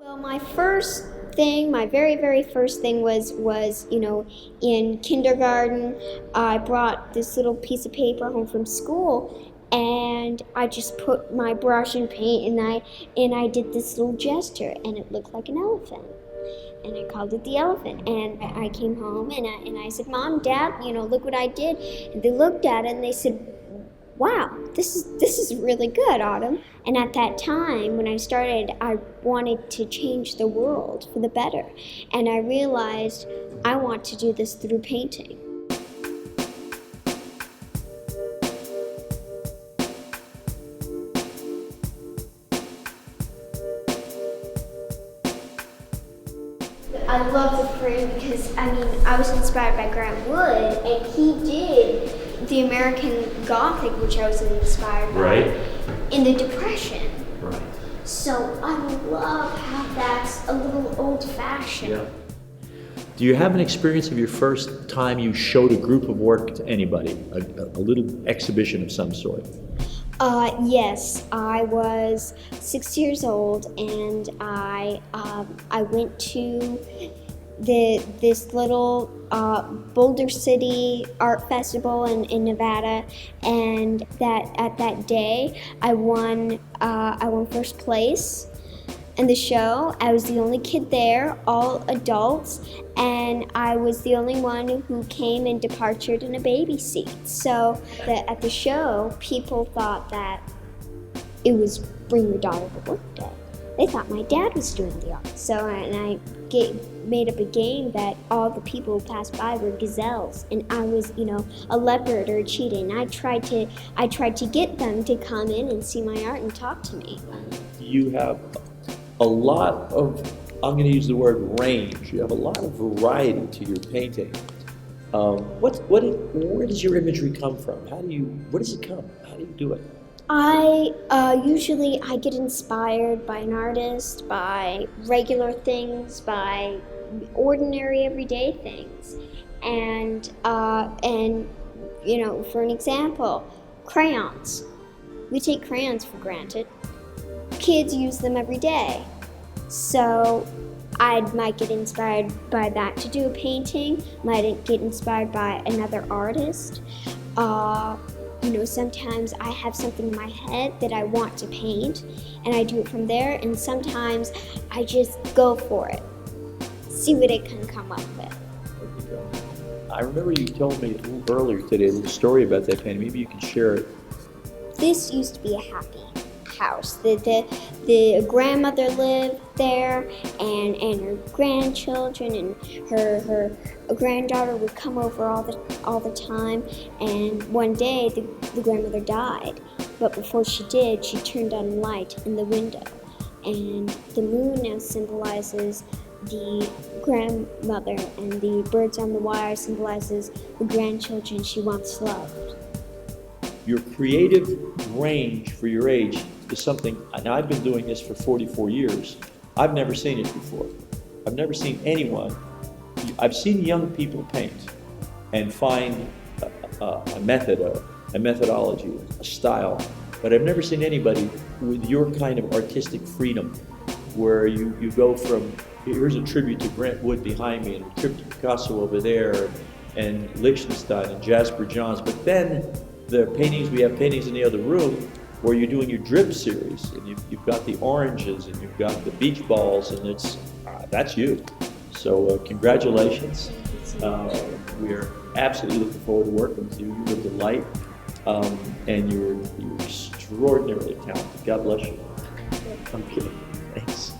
Well, my very, very first thing was in kindergarten, I brought this little piece of paper home from school, and I just put my brush and paint, and I did this little gesture, and it looked like an elephant. And I called it the elephant. And I came home and I said, Mom, Dad, look what I did. And they looked at it and they said, wow, this is really good, Autumn. And at that time, when I started, I wanted to change the world for the better. And I realized I want to do this through painting. I love the frame because, I was inspired by Grant Wood, and he did the American Gothic, which I was inspired by, in the Depression. Right. So I love how that's a little old-fashioned. Yeah. Do you have an experience of your first time you showed a group of work to anybody, a little exhibition of some sort? Yes, I was 6 years old, and I went to this little Boulder City Art Festival in Nevada, and at that day I won first place in the show. I was the only kid there, all adults, and I was the only one who came and departed in a baby seat. So at the show, people thought that it was Bring Your Daughter to Work Day. They thought my dad was doing the art. So I made up a game that all the people who passed by were gazelles, and I was, a leopard or a cheetah, and I tried to get them to come in and see my art and talk to me. You have a lot of, I'm going to use the word range. You have a lot of variety to your painting. Where does your imagery come from? Where does it come? How do you do it? Usually I get inspired by an artist, by regular things, by ordinary everyday things. And for an example, crayons. We take crayons for granted. Kids use them every day. So I might get inspired by that to do a painting, might get inspired by another artist. Sometimes I have something in my head that I want to paint, and I do it from there, and sometimes I just go for it, see what it can come up with. I remember you told me a little earlier today a little story about that painting. Maybe you can share it. This used to be a happy house. The grandmother lived there, and her grandchildren, and her granddaughter would come over all the time. And one day the grandmother died, but before she did, she turned on a light in the window, and the moon now symbolizes the grandmother, and the birds on the wire symbolizes the grandchildren she once loved. Your creative range for your age is something, and I've been doing this for 44 years, I've never seen it before. I've never seen anyone, I've seen young people paint and find a method, a methodology, a style, but I've never seen anybody with your kind of artistic freedom where you go from, here's a tribute to Grant Wood behind me and a tribute to Picasso over there and Lichtenstein and Jasper Johns, but then we have paintings in the other room where you're doing your drip series, and you've got the oranges and you've got the beach balls, and that's you. So congratulations. We're absolutely looking forward to working with you. You're a delight, and you're extraordinarily talented. God bless you. I'm kidding. Thanks.